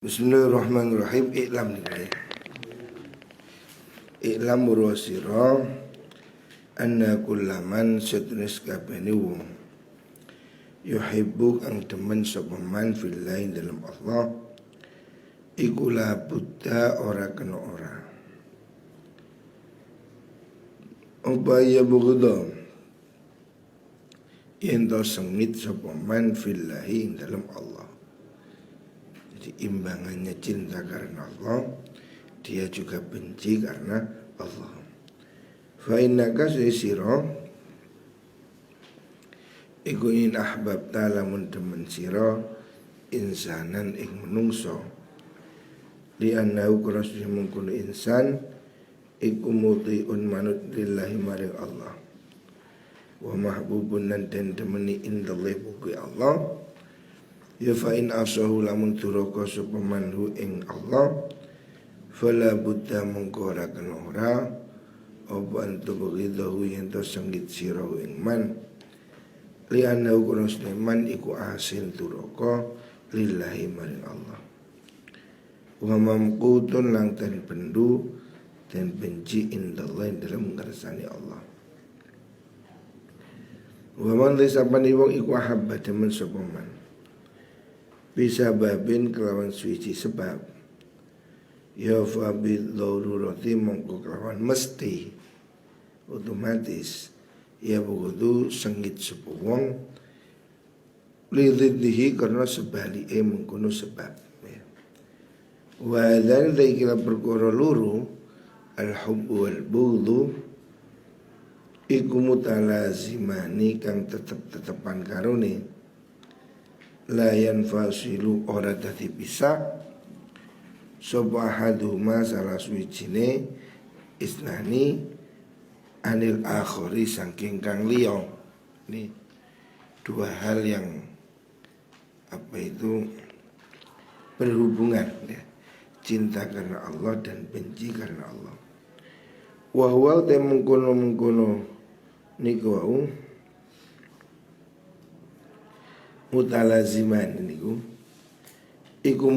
Bismillahirrahmanirrahim. Iklam nih. Iklam murwasira anna kullaman setnes kabehane wong yuhibbu kang demen sapa man fillahi dalam Allah iku la buddha ora kena ora upaya bughdha yen to sengit sapa man fillahi dalam Allah. Jadi imbangannya cinta karena Allah, dia juga benci karena Allah. Fa innaka sira iku in ahbabta lamun demen sira insanan ing menungso li annahu kurasih mungkun insan iku mutiun manut lillahi maring Allah wa mahbubun dan demeni indallahi buku Allah. Ya fa in asahu lamun duraka sapa manhu ing Allah fala buddha mongko ora kena ora apa antu begitu yen to sengit sira ing man li anna kurusne man iku asin duraka lillahi maring Allah wa mamqutun lang ten bendu dan benci indallah dalam ngersani Allah wa man lisabani wong iku ahabba demen sapa man bisa babin kelawan suci sebab ya fa bi darurati mongko kelawan mesti otomatis ya begitu sengit sepuh wong lidhihi karena sebalike mengkono sebab ya. Wa dzal kira perkara luru al hubbu wal bughdhu iku mutalazimani kang tetep-tetepan karone la yanfasilu ora dadi bisa sapa haduma salah suwijine isnani anil akhari saking kang liya. Ini dua hal yang berhubungan ya. Cinta karena Allah dan benci karena Allah. Wa huwa ta mengkono niku wau mutalaziman niku iku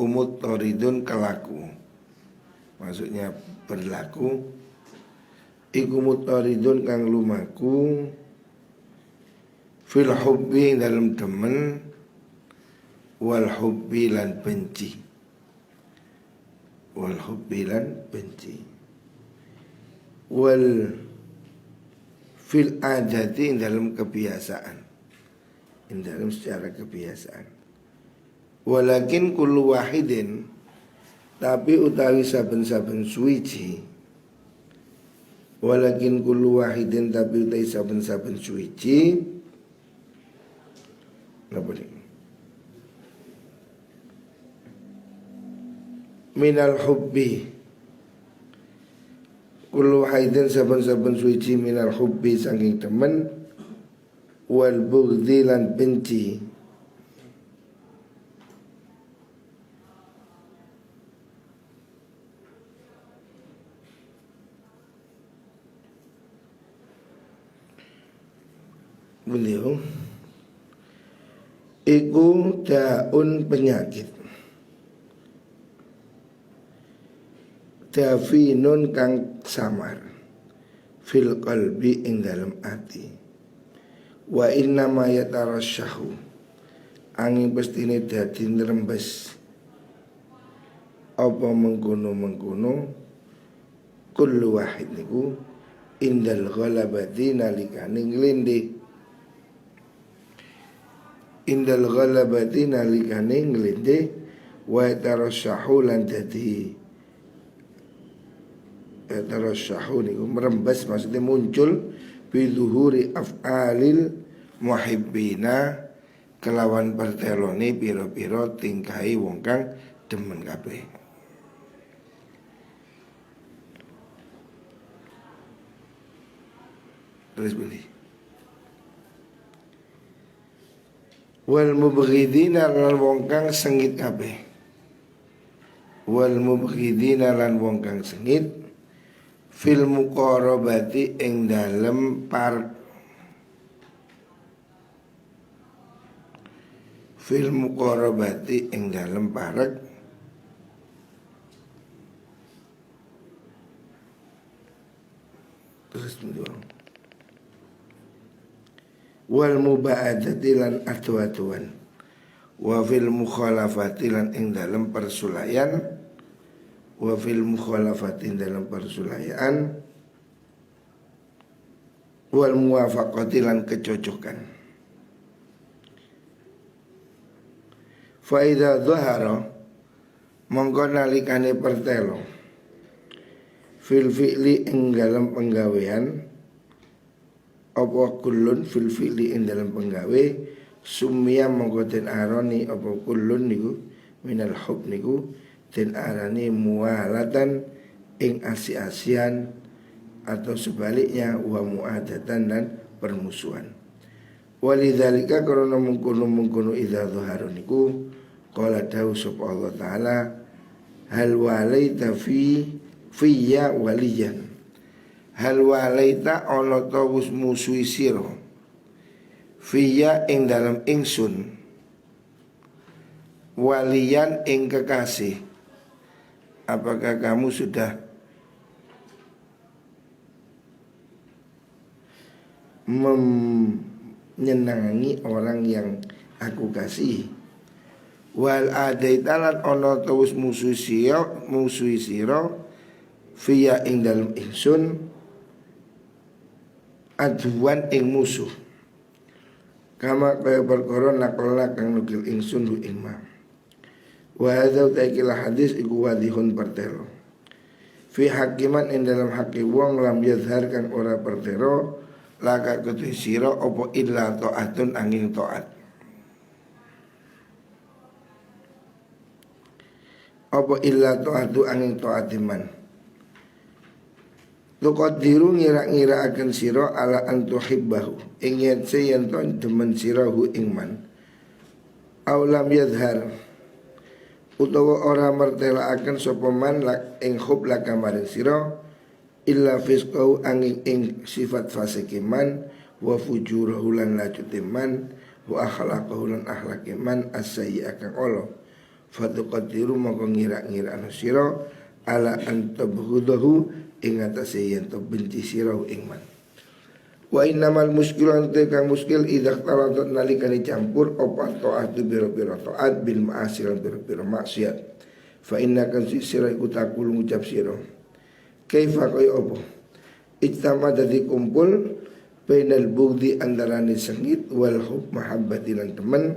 mutaridun kelaku maksudnya berlaku iku mutaridun kang lumaku fil hubbi dalam demen wal hubbi lan benci wal fil adati dalam kebiasaan dalam secara kebiasaan. Walakin kullu wahidin tapi utawi saben-saben suwiji. Walakin kullu wahidin tapi utawi saben-saben suwiji. Napa ini? Minal hubbi. Kullu wahidin saben-saben suwiji minal hubbi saking temen wal bughdhi lan benci beliau iku daun penyakit dafinun kang samar fil qalbi ing dalam ati wa inna ma yatarasyahu angin pestine dadi nrembes apa mengkono kullu wahid niku indal ghalabati nalikane nglendhe wa yatarasyahu lan dadi yatarasyahu niku merembes maksudnya muncul biduhuri af'alil muhibbina kelawan pertelone piro-piro tingkahi wong kang demen kabeh. Terus beli wal mubghidina lan wong kang sengit kabeh. Wal mubghidina lan wong kang sengit fil muqarabati ing dalem fil muqarabati ing dalem parek terus mendorong wal mubaadati lan atu-atuan wa fil mukhalafati lan ing dalem persulayan wa fil mukhalafati dalam persulayan wal muwafaqati lan kecocokan. Fa idza dhahara mongko nalikane pertelo fil fi'li ing dalam penggawean apa kullun fil fi'li ing dalam penggawe sumia mongko den arani apa kullun niku minal hub niku den arani mualatan ing asi-asian atau sebaliknya wa muadatan dan permusuhan. Walidzalika karena mengkono idza dhaharu niku qala dawu sapa Allah taala hal walaita fiyya waliyan hal walaita ana ta wis musuhi sira fiyya ing dalam ingsun waliyan ing kekasih. Apakah kamu sudah menyenangi orang yang aku kasih? Wal adaitalan ono tawus musuhi sira fiya ing dalem ingsun aduan ing musuh kama kaya perkara nakola kang nukil ingsun hu ing ma. Wa hadza ta'ikilah hadis iku wadihun pertelo fi hakiman ing dalam haki wong lam yadhar kang ora pertelo laka kutu sira apa illa taatun angin taat apa illa taatu angin taatiman tuqaddiru ngira-ngira akan sira ala antuhibbahu ing yen yen demen sirahu ing man aw lam yadhar utawa ora mertela akan sapa man ing hub laka maring sira illa fisqau angin ing sifat fasike man wa fujurahu lan lajute man wa akhlaqahu lan akhlake man asai akan Allah fatuqaddiru maka ngira-ngira ana sira ala antabghudahu ing atase yen to benci sira ing man. Wa innamal muskilu ante kang muskil idza taladat nalikane campur apa taatu biro-biro taat bil ma'asi lan biro-biro maksiat. Fa innakan sira iku takul ngucap sira. Kaifa kaya apa? Ijtama dadi kumpul bainal bugdi andarane sengit wal hub mahabbati lan temen.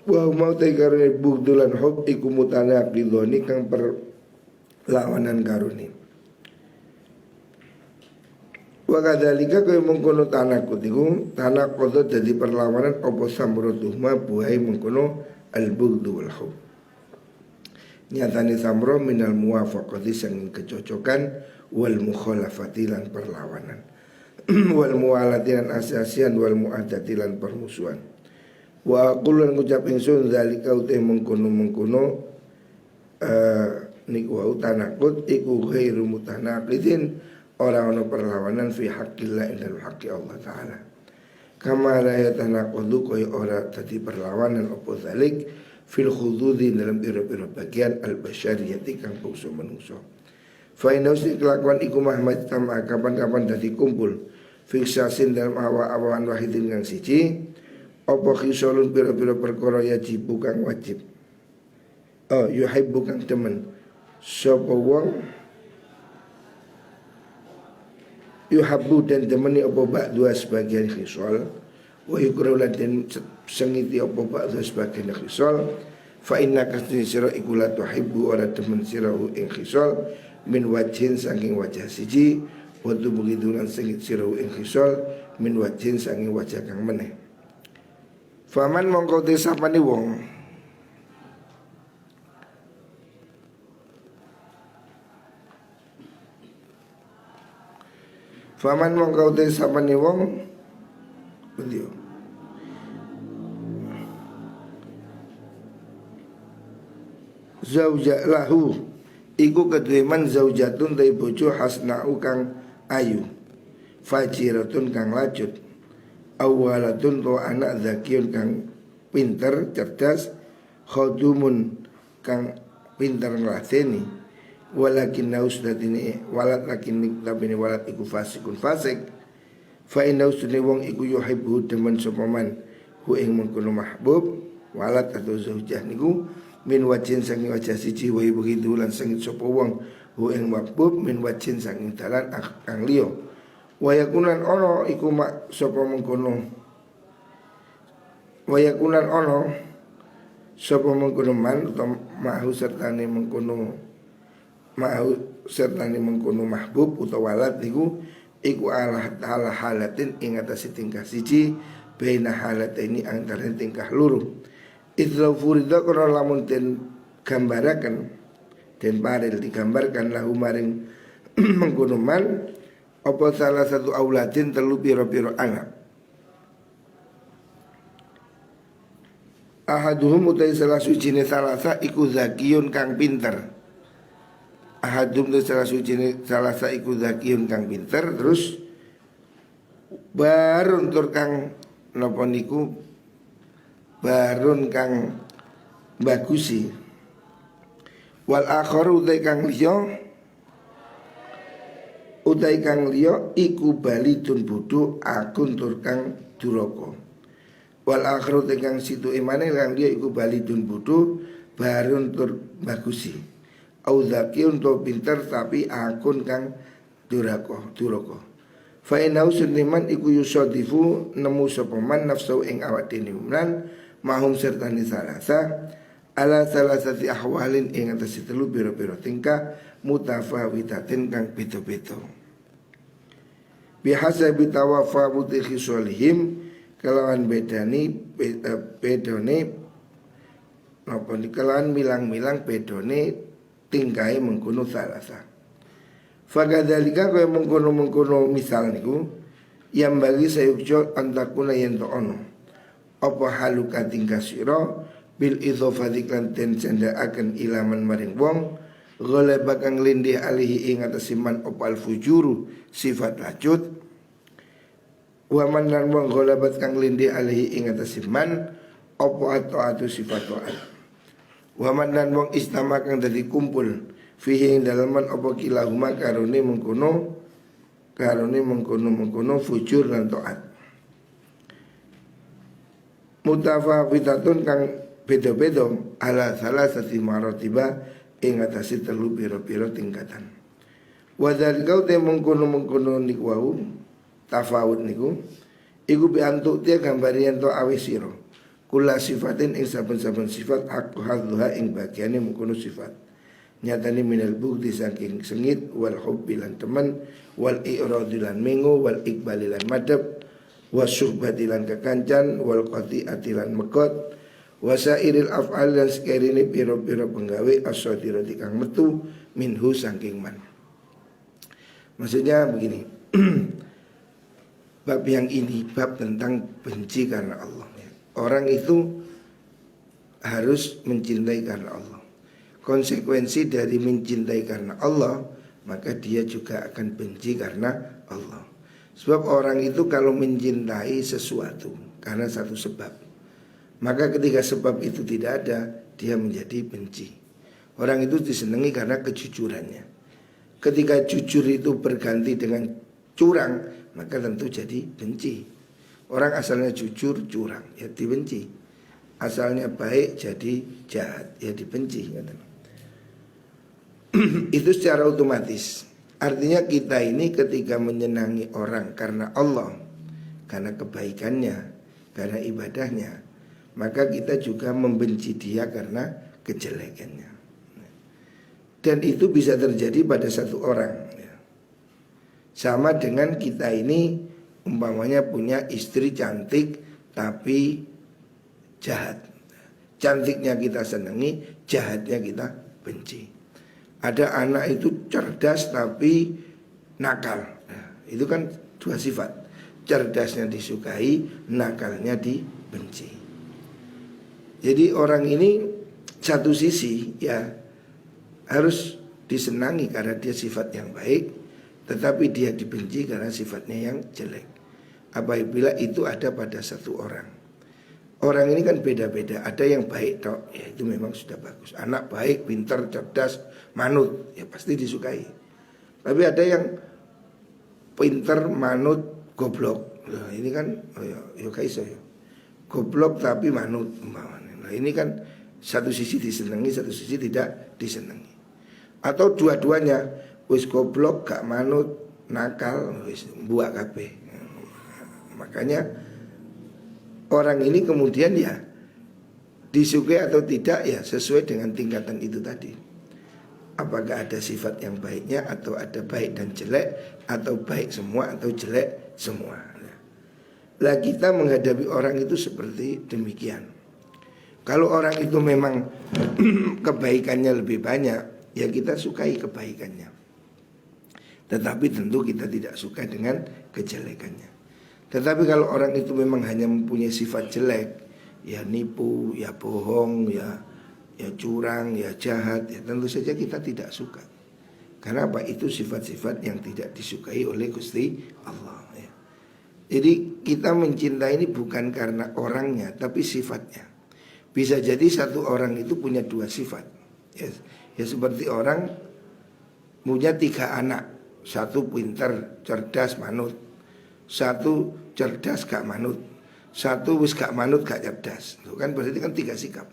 Wa mau tegare bugdulan hub iku mutanaqidoni kang perlawanan karuni. Wa kadzalika kaya mengkono tanakut iku tanaqud dadi perlawanan apa samrutuhma buai mengkono al-bughdu wal hub. Nyatane samro minal muwafaqati sanging kecocokan wal mukhalafati lan perlawanan wal mualati lan asasian wal muadati lan permusuhan. Wa aqul lan ngucap ingsun zalika uti mengkono niku wa tanakut iku ghairu mutanaqidin ora ono perlawanan fi haqqillah indal haqqi Allah taala. Kama la yatanaqudu kaya ora dadi perlawanan apa zalik fil khududi dalam pira-pira bagian al basyariyati kang bangsa manungsa. Fa inna kelakuan iku Muhammad sama kapan-kapan dadi kumpul fiksasin dalam awan wahidin kang siji apa khisalun pira-pira perkara yajib kang wajib. Oh yuhibbu kang temen sapa wong yuhabbu dan temani apa ba'dua sebagian khisal wa yukrahu dan sengiti apa ba'dua sebagian khisal fa inna kasni sira iku la tuhibbu ora temen sira ing khisal min wajhin saking wajah siji wa tubugidulan sengit sira ing khisal min wajhin saking wajah kang meneh. Faman mongko desapani wong Faman mongkau te sapane wong Bundio Zauja lahu iku kedue man zaujatun te bojo hasna'u kang ayu fajiratun kang lacut awalatun to anak zakiyun kang pinter cerdas, khodumun kang pinter ngladeni, walakin nausdatini walad lakin tapi walad iku fasikun fasik. Fa inna usni wong iku yuhibbu demen sapa man hu ing mengkono mahbub walad atau zaujah niku min wajin saking wajah siji wa ibu lan sengit sapa wong hu ing mahbub min wajin saking dalan kang liya. Wa yakunan ana iku mak sapa mengkono wa yakunan ana sapa mengkono man utawa mahu sertane mengkono mahbub utawa walad niku iku ala halatin ing atase tingkah siji baina halataini antara tingkah loro. Idza furida kana lamun den gambaraken den paril digambarkan lahu maring mengkono man apa salah satu auladin telu pira-pira anak. Ahaduhum utai salah sujine salasa iku zakiyun kang pinter. Ahadum tu salah sujine salasa iku zakiyun kang pinter. Terus barun tur kang napa niku barun kang bagusi. Wal akharu utai kang liya iku balidun bodho akun tur kang duraka. Wal akhiru tegang situ imane kang dia iku balidun bodho barun tur bagusi. Au zakiyun to pinter tapi akun kang duraka. Fa inau suniman iku yusadifu nemu sapa man nafsu ing awak dene umran mahum sertane salasa ala salasati ahwalin ing atas telu pira-pira tingkah mutafawitatin kang beda-beda. Bihasabi tawafawuti khisalihim kelawan bedane napa kelawan milang-milang bedone tingkahe mengkono salasa. Fakadzalika kaya mengkono misal niku yang bagi sayukjo antakuna yen to ono apa haluka tingkah sira bil idzafati kan den sandaaken ilaman maring wong ghalaba kang lindih alihi ing atase man opal fujuru sifat lacut wa man lan wong ghalabat kang lindih alihi ing atase man apa atu sifat taat wa man lan wong istama kang dadi kumpul fihi ing dalaman apa kilahuma karone mengkono fujur lan taat mutafawitatun kang beda-beda ala salasati maratiba ing atase telu pira-pira tingkatan. Wa dzalika te mengkono niku wau tafawut niku iku bi antuk dia gambarian to awis sira. Kula sifatin ing saben-saben sifat aku hadha ing bagiane mengkono sifat. Nyatane minal bugdi saking sengit wal hubbi lan teman wal i'radi lan mengo wal iqbali lan madhab wasyuhbati lan kekancan wal qati'ati lan mekot wasairil af'al lan sekerine pira-pira penggawe as-sadirati kang metu minhu saking man. Maksudnya begini. Bab yang ini bab tentang benci karena Allah. Orang itu harus mencintai karena Allah. Konsekuensi dari mencintai karena Allah, maka dia juga akan benci karena Allah. Sebab orang itu kalau mencintai sesuatu karena satu sebab, maka ketika sebab itu tidak ada, dia menjadi benci. Orang itu disenangi karena kejujurannya. Ketika jujur itu berganti dengan curang, maka tentu jadi benci. Orang asalnya jujur, curang, ya dibenci. Asalnya baik jadi jahat, ya dibenci. Itu secara otomatis. Artinya kita ini ketika menyenangi orang karena Allah, karena kebaikannya, karena ibadahnya, maka kita juga membenci dia karena kejelekannya. Dan itu bisa terjadi pada satu orang. Sama dengan kita ini umpamanya punya istri cantik tapi jahat. Cantiknya kita senangi, jahatnya kita benci. Ada anak itu cerdas tapi nakal. Nah, itu kan dua sifat. Cerdasnya disukai, nakalnya dibenci. Jadi orang ini satu sisi ya harus disenangi karena dia sifat yang baik, tetapi dia dibenci karena sifatnya yang jelek. Apabila itu ada pada satu orang. Orang ini kan beda-beda. Ada yang baik tok, ya itu memang sudah bagus. Anak baik, pintar, cerdas, manut, ya pasti disukai. Tapi ada yang pintar, manut, goblok. Nah, ini kan ya kaiso ya. Goblok tapi manut umpamanya. Nah, ini kan satu sisi disenangi, satu sisi tidak disenangi. Atau dua-duanya wis goblok, gak manut, nakal, wis buak kabeh. Makanya orang ini kemudian ya disukai atau tidak ya sesuai dengan tingkatan itu tadi. Apakah ada sifat yang baiknya atau ada baik dan jelek, atau baik semua atau jelek semua. Lah kita menghadapi orang itu seperti demikian. Kalau orang itu memang kebaikannya lebih banyak, ya kita sukai kebaikannya. Tetapi tentu kita tidak suka dengan kejelekannya. Tetapi kalau orang itu memang hanya mempunyai sifat jelek, ya nipu, ya bohong, ya curang, ya jahat, ya tentu saja kita tidak suka. Karena apa? Itu sifat-sifat yang tidak disukai oleh Gusti Allah ya. Jadi kita mencintai ini bukan karena orangnya, tapi sifatnya. Bisa jadi satu orang itu punya dua sifat ya, ya seperti orang punya 3 anak. Satu pintar, cerdas, manut. Satu cerdas gak manut. Satu wis gak manut gak cerdas. Itu kan berarti kan 3 sikap.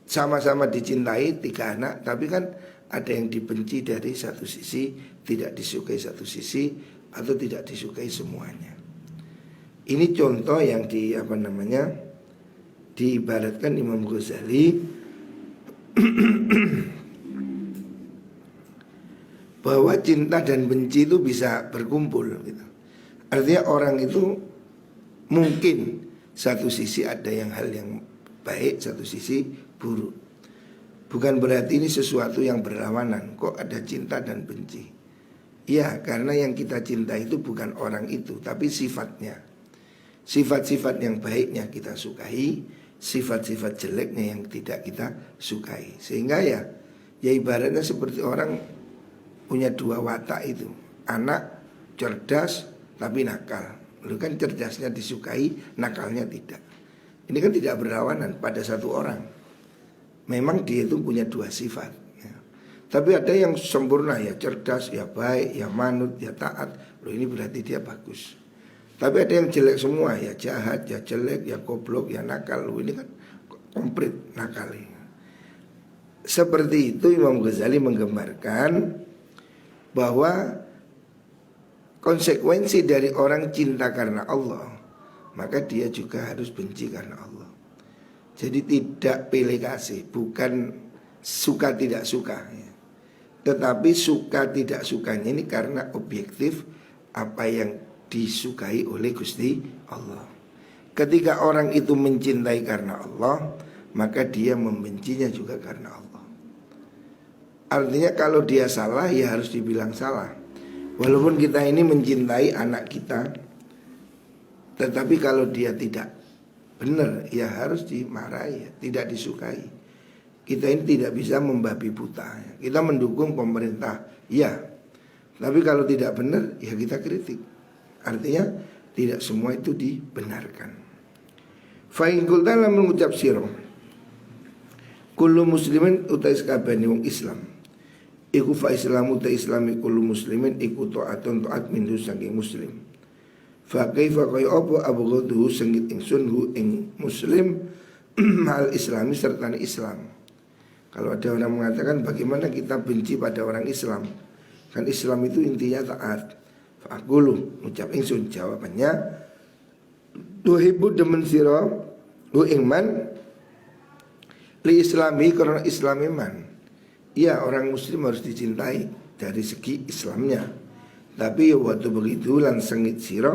Sama-sama dicintai 3 anak, tapi kan ada yang dibenci dari satu sisi, tidak disukai satu sisi, atau tidak disukai semuanya. Ini contoh yang diibaratkan Imam Ghazali bahwa cinta dan benci itu bisa berkumpul gitu. Artinya orang itu mungkin satu sisi ada yang hal yang baik, satu sisi buruk. Bukan berarti ini sesuatu yang berlawanan. Kok ada cinta dan benci? Ya, karena yang kita cinta itu bukan orang itu, tapi sifatnya. Sifat-sifat yang baiknya kita sukai, sifat-sifat jeleknya yang tidak kita sukai. Sehingga ya ibaratnya seperti orang punya 2 watak itu. Anak cerdas tapi nakal. Lalu kan cerdasnya disukai, nakalnya tidak. Ini kan tidak berlawanan pada satu orang. Memang dia itu punya 2 sifat ya. Tapi ada yang sempurna ya, cerdas, ya baik, ya manut, ya taat. Loh ini berarti dia bagus. Tapi ada yang jelek semua, ya jahat, ya jelek, ya goblok, ya nakal. Loh ini kan komplit nakal. Seperti itu Imam Ghazali menggambarkan bahwa konsekuensi dari orang cinta karena Allah, maka dia juga harus benci karena Allah. Jadi tidak pilih kasih, bukan suka tidak suka ya. Tetapi suka tidak sukanya ini karena objektif apa yang disukai oleh Gusti Allah. Ketika orang itu mencintai karena Allah, maka dia membencinya juga karena Allah. Artinya kalau dia salah ya harus dibilang salah. Walaupun kita ini mencintai anak kita, tetapi kalau dia tidak benar ya harus dimarahi, tidak disukai. Kita ini tidak bisa membabi buta. Kita mendukung pemerintah, ya. Tapi kalau tidak benar ya kita kritik. Artinya tidak semua itu dibenarkan. Fa in qulta lam mengucap sira kullu muslimin utai sakabehane wong Islam iku fa islamu ta islami kullu muslimin iku taatun taat min saking muslim. Fa kaifa kaya apa abghadu sengit ingsun hu ing muslim mal islami serta Islam. Kalau ada orang mengatakan bagaimana kita benci pada orang Islam, kan Islam itu intinya taat. Fa aqulu ucap ingsun jawabannya tuhibbu demen sira hu ing man li islami karena Islam iman. Ya orang muslim harus dicintai dari segi Islamnya. Tapi waktu begitu lan sengit sira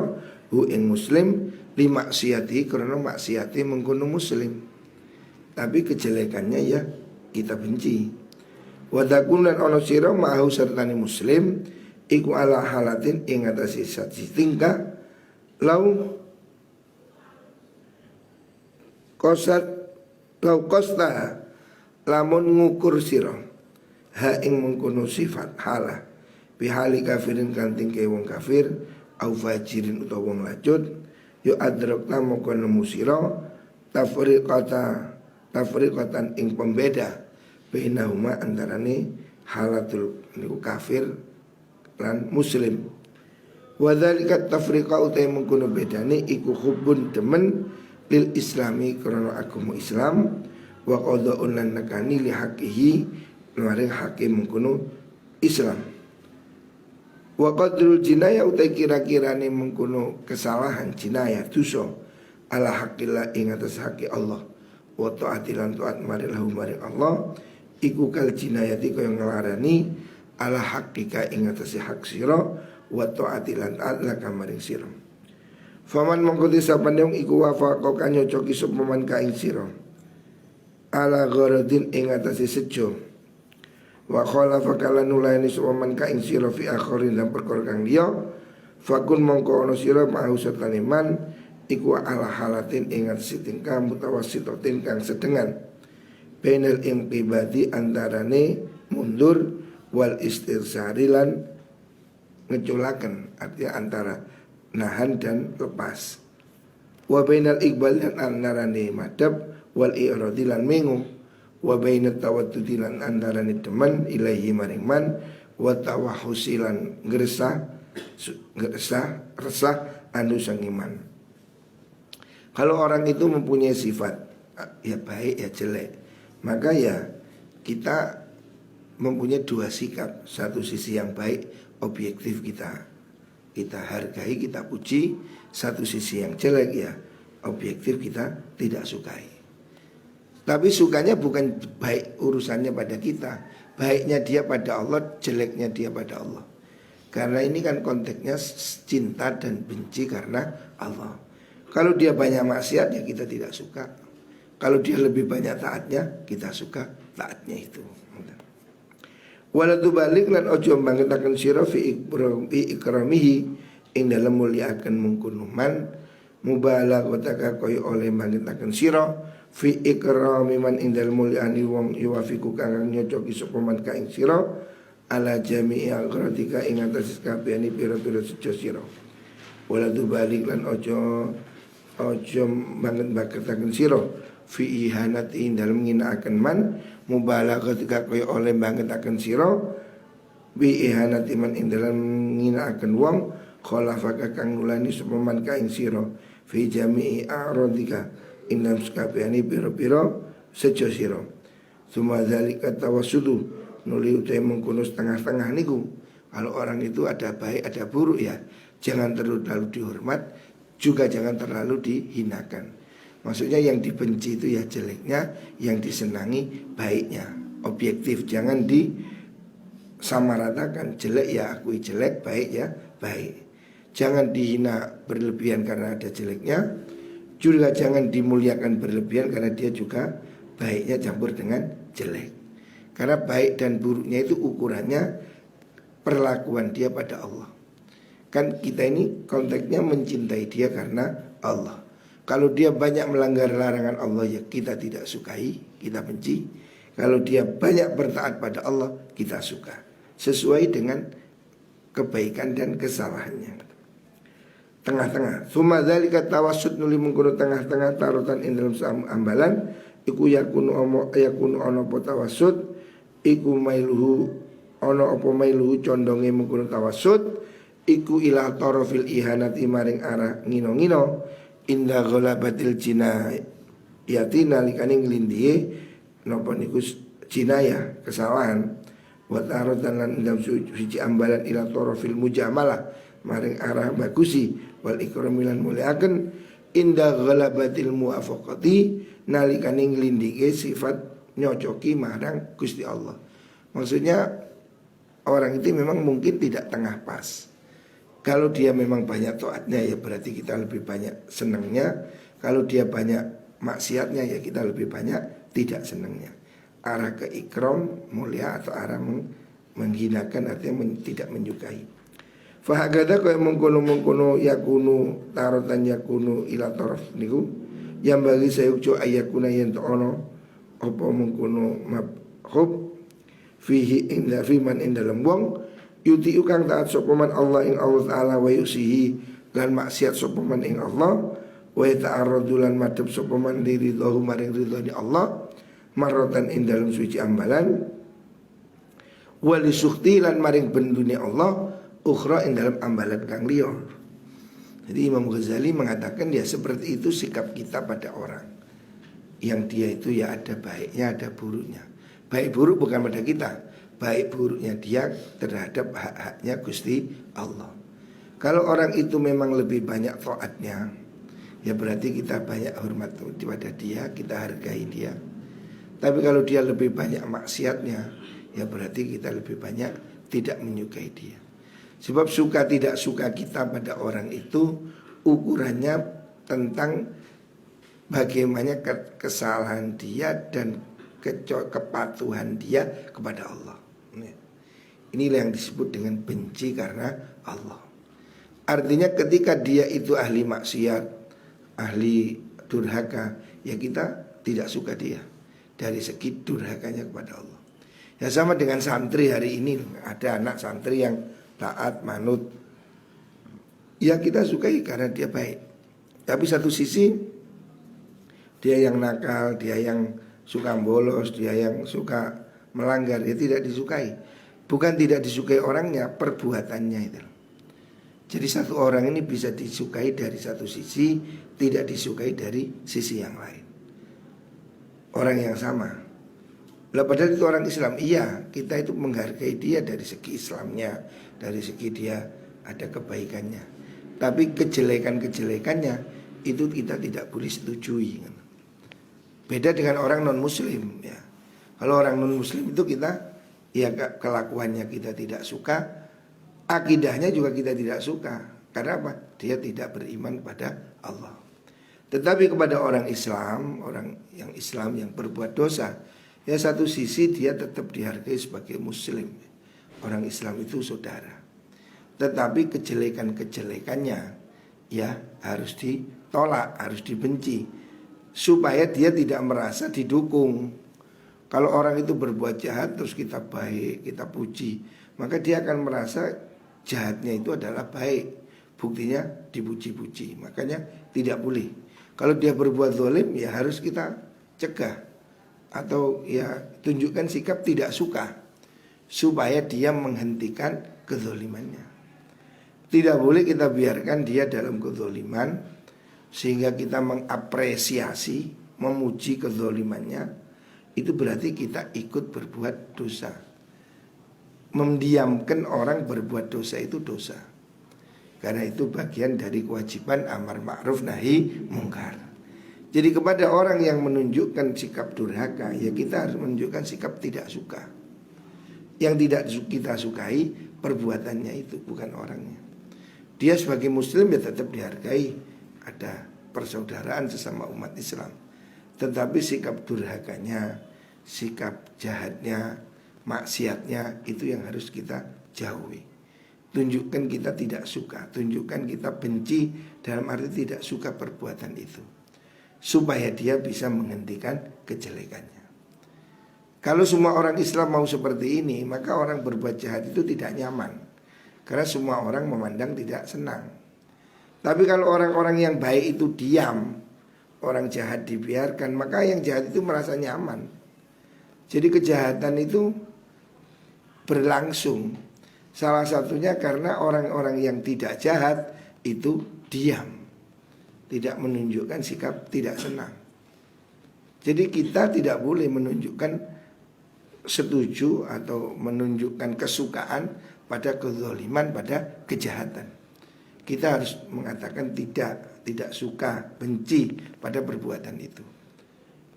hu ing muslim li maksiati karena maksiati mengkono muslim. Tapi kejelekannya ya kita benci. Wa takun lan ana sira ma'ahu sertane muslim iku ala halatin ing atase siji tingkah lau kosta lamun ngukur sira ha ing mengkono sifat halah bihali kafirin kanting ke wong kafir au fajirin utawa wong lacut yu adrakna mongko nemu sira tafriqatan ing pembeda bainahuma antarane halatul niku kafir lan muslim. Wa dzalika tafriqa utai mengkono bedane iku hubbun demen lil islami krana agama Islam wa qada'un lan nakani li haqihi maring hakim mengkono Islam. Wa qadrul jinayah utai kira-kirane mengkono kesalahan jinayah dosa ala haqqillah ing atas haqqi Allah wa ta'atilan ta'at maring lahu maring Allah iku kal jinayati kaya nglarani ala haqqika ing atas hak sira wa ta'atilan ta'at laka maring sira. Faman mongko disapane wong iku wafaqa kang nyocoki sapa man ka ing sira ala gharadin ing atas sejo wa khalafa kala nulaini sapa man ka ing sira fi akhirin lan perkara kang liya fakun mongko ana sira mau setane man iku ala halatin ing atas tingkah mutawassitatin kang sedengan bainal inqibati antarane mundur wal istirsari lan ngeculaken artinya antara nahan dan lepas wa bainal iqbal lan antarane madhab wal i'radi lan mengu wa bainat tawaddudi lan antarane teman ilahi maring man wa tawahhusi lan resah anu sang iman. Kalau orang itu mempunyai sifat ya baik ya jelek, maka ya kita mempunyai dua sikap. Satu sisi yang baik objektif kita hargai, kita puji. Satu sisi yang jelek ya objektif kita tidak sukai. Tapi sukanya bukan baik urusannya pada kita, baiknya dia pada Allah, jeleknya dia pada Allah. Karena ini kan konteksnya cinta dan benci karena Allah. Kalau dia banyak maksiat ya kita tidak suka. Kalau dia lebih banyak taatnya, kita suka taatnya itu. Walatu balik lan ojo bangkitaken sira fi ikramihi ing dalem mulyakaken mungkunuman mubalaghata kaya oleh bangkitaken sira fi ikrami man ing dalem mulyani wong yuwafiku kang nyocoki sapa man ka ing sira ala jami'i aghratika ing atas kabehane pira-pira sejo sira. Walatu balik lan ojo bangkitaken sira fi ihanati ing dalem nginakaken man mubalaghah kaya oleh bangkitaken sira bi ihanati man ing dalem nginakaken wong khalafaka kang nulani sapa man ka ing sira fi jami'i a'radika ing dalem sakabehane pira-pira sejo sira. Suma zalika tawassudu nuli utai mengkono setengah-setengah niku. Kalau orang itu ada baik ada buruk ya jangan terlalu dihormat, juga jangan terlalu dihinakan. Maksudnya yang dibenci itu ya jeleknya, yang disenangi baiknya. Objektif, jangan disamaratakan. Jelek ya akui jelek, baik ya baik. Jangan dihina berlebihan karena ada jeleknya, juga jangan dimuliakan berlebihan karena dia juga baiknya campur dengan jelek. Karena baik dan buruknya itu ukurannya perlakuan dia pada Allah. Kan kita ini konteksnya mencintai dia karena Allah. Kalau dia banyak melanggar larangan Allah ya kita tidak sukai, kita benci. Kalau dia banyak bertaat pada Allah kita suka, sesuai dengan kebaikan dan kesalahannya. Tengah-tengah. Suma dzalika tawassut nuli mengkono tengah-tengah tarutan ing dalam ambalan iku yakunu ana apa tawassut iku mailuhu ana apa mailuhu condonge mengkono tawassut iku ila tarafil ihanati maring arah ngino-ngino inda ghalabatil jinayati nalikane nglindhihe napa niku jinayah kesalahan wa taratan lan dalam suci ambalan ila tarafil mujamalah maring arah bagusi wal ikramilan muliaken inda ghalabatil muwafaqati nalikane nglindhihe sifat nyocoki marang Gusti Allah. Maksudnya orang itu memang mungkin tidak tengah pas. Kalau dia memang banyak taatnya ya berarti kita lebih banyak senangnya. Kalau dia banyak maksiatnya ya kita lebih banyak tidak senangnya. Arah ke ikram mulia atau arah menghinakan artinya tidak menyukai. Fahagada kaya mengkono yakunu tarotan yakunu ila taraf niku yang bagi sayukjo ayakuna yang ta'ono apa mengkono mabhub fihi inda fiman indalam wong yuti ukang taat sopaman Allah ing Allah Ta'ala wa yusihi lan maksiat sopaman ing Allah wa ta'arradulan madhep sapa man ridho maring ridhone Allah marrotan ing dalem suci ambalan wali sukti lan maring bendune Allah ukhra ing dalam ambalan kang liya. Jadi Imam Ghazali mengatakan ya seperti itu sikap kita pada orang yang dia itu ya ada baiknya ada buruknya. Baik buruk bukan pada kita, baik buruknya dia terhadap hak-haknya Gusti Allah. Kalau orang itu memang lebih banyak taatnya, ya berarti kita banyak hormat kepada dia, kita hargai dia. Tapi kalau dia lebih banyak maksiatnya, ya berarti kita lebih banyak tidak menyukai dia. Sebab suka tidak suka kita pada orang itu ukurannya tentang bagaimana kesalahan dia dan kepatuhan dia kepada Allah. Inilah yang disebut dengan benci karena Allah. Artinya ketika dia itu ahli maksiat, ahli durhaka, ya kita tidak suka dia dari segi durhakanya kepada Allah. Ya sama dengan santri hari ini, ada anak santri yang taat, manut, ya kita sukai karena dia baik. Tapi satu sisi dia yang nakal, dia yang suka bolos, dia yang suka melanggar, ya tidak disukai. Bukan tidak disukai orangnya, perbuatannya itu. Jadi satu orang ini bisa disukai dari satu sisi, tidak disukai dari sisi yang lain. Orang yang sama. Lah padahal itu orang Islam. Iya, kita itu menghargai dia dari segi Islamnya, dari segi dia ada kebaikannya. Tapi kejelekan-kejelekannya itu kita tidak boleh setujui. Beda dengan orang non muslim ya. Kalau orang non muslim itu kita ya kelakuannya kita tidak suka, akidahnya juga kita tidak suka. Karena apa? Dia tidak beriman pada Allah. Tetapi kepada orang Islam, orang yang Islam yang berbuat dosa, ya satu sisi dia tetap dihargai sebagai muslim. Orang Islam itu saudara. Tetapi kejelekan-kejelekannya ya harus ditolak, harus dibenci, supaya dia tidak merasa didukung. Kalau orang itu berbuat jahat terus kita baik, kita puji, maka dia akan merasa jahatnya itu adalah baik. Buktinya dipuji-puji. Makanya tidak boleh. Kalau dia berbuat zalim ya harus kita cegah, atau ya tunjukkan sikap tidak suka, supaya dia menghentikan kezalimannya. Tidak boleh kita biarkan dia dalam kezaliman sehingga kita mengapresiasi, memuji kezalimannya. Itu berarti kita ikut berbuat dosa. Mendiamkan orang berbuat dosa itu dosa. Karena itu bagian dari kewajiban amar ma'ruf nahi mungkar. Jadi kepada orang yang menunjukkan sikap durhaka, ya kita harus menunjukkan sikap tidak suka. Yang tidak kita sukai perbuatannya itu, bukan orangnya. Dia sebagai muslim ya tetap dihargai, ada persaudaraan sesama umat Islam. Tetapi sikap durhakanya, sikap jahatnya, maksiatnya itu yang harus kita jauhi. Tunjukkan kita tidak suka, tunjukkan kita benci dalam arti tidak suka perbuatan itu, supaya dia bisa menghentikan kejelekannya. Kalau semua orang Islam mau seperti ini, maka orang berbuat jahat itu tidak nyaman, karena semua orang memandang tidak senang. Tapi kalau orang-orang yang baik itu diam, orang jahat dibiarkan, maka yang jahat itu merasa nyaman. Jadi kejahatan itu berlangsung. Salah satunya karena orang-orang yang tidak jahat itu diam, tidak menunjukkan sikap tidak senang. Jadi kita tidak boleh menunjukkan setuju atau menunjukkan kesukaan pada kezaliman, pada kejahatan. Kita harus mengatakan tidak suka, benci pada perbuatan itu,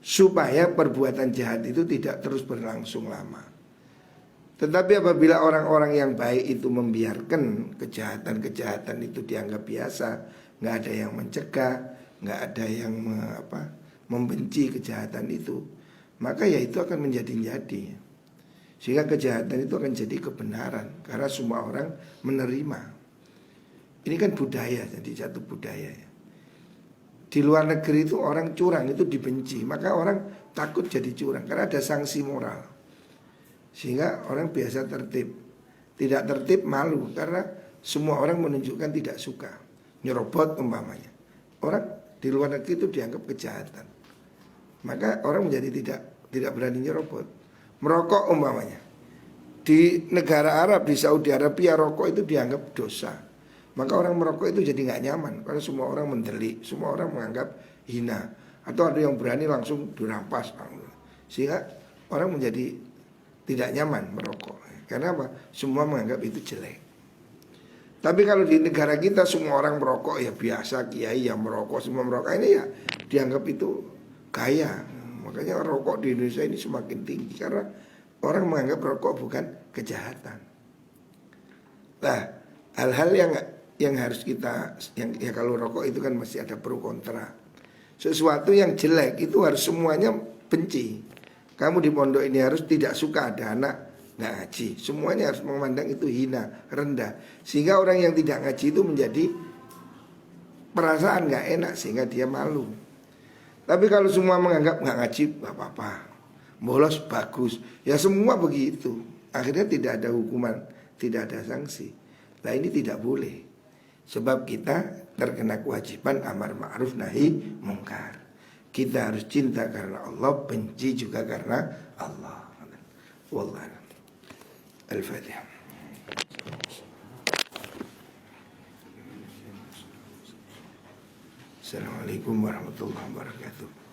supaya perbuatan jahat itu tidak terus berlangsung lama. Tetapi apabila orang-orang yang baik itu membiarkan kejahatan-kejahatan itu dianggap biasa, nggak ada yang mencegah, nggak ada yang membenci kejahatan itu, maka ya itu akan menjadi-jadi. Sehingga kejahatan itu akan jadi kebenaran karena semua orang menerima. Ini kan budaya, jadi satu budaya ya. Di luar negeri itu orang curang itu dibenci, maka orang takut jadi curang karena ada sanksi moral. Sehingga orang biasa tertib. Tidak tertib malu karena semua orang menunjukkan tidak suka. Nyerobot umpamanya, orang di luar negeri itu dianggap kejahatan. Maka orang menjadi tidak berani nyerobot. Merokok umpamanya di negara Arab, di Saudi Arabia, rokok itu dianggap dosa. Maka orang merokok itu jadi nggak nyaman karena semua orang mendelik, semua orang menganggap hina. Atau ada yang berani langsung dirampas. Sehingga orang menjadi tidak nyaman merokok. Karena apa? Semua menganggap itu jelek. Tapi kalau di negara kita semua orang merokok ya biasa, kiai yang merokok, semua merokok, ini ya dianggap itu kaya. Makanya rokok di Indonesia ini semakin tinggi karena orang menganggap rokok bukan kejahatan. Nah, hal-hal yang harus kita ya kalau rokok itu kan masih ada pro kontra. Sesuatu yang jelek itu harus semuanya benci. Kamu di pondok ini harus tidak suka ada anak nggak ngaji. Semuanya harus memandang itu hina, rendah. Sehingga orang yang tidak ngaji itu menjadi perasaan nggak enak sehingga dia malu. Tapi kalau semua menganggap nggak ngaji nggak apa-apa, bolos bagus, ya semua begitu. Akhirnya tidak ada hukuman, tidak ada sanksi. Nah ini tidak boleh. Sebab kita terkena kewajiban amar ma'ruf nahi mungkar. Kita harus cinta karena Allah, benci juga karena Allah. Wallah. Al-Fatihah. Assalamualaikum warahmatullahi wabarakatuh.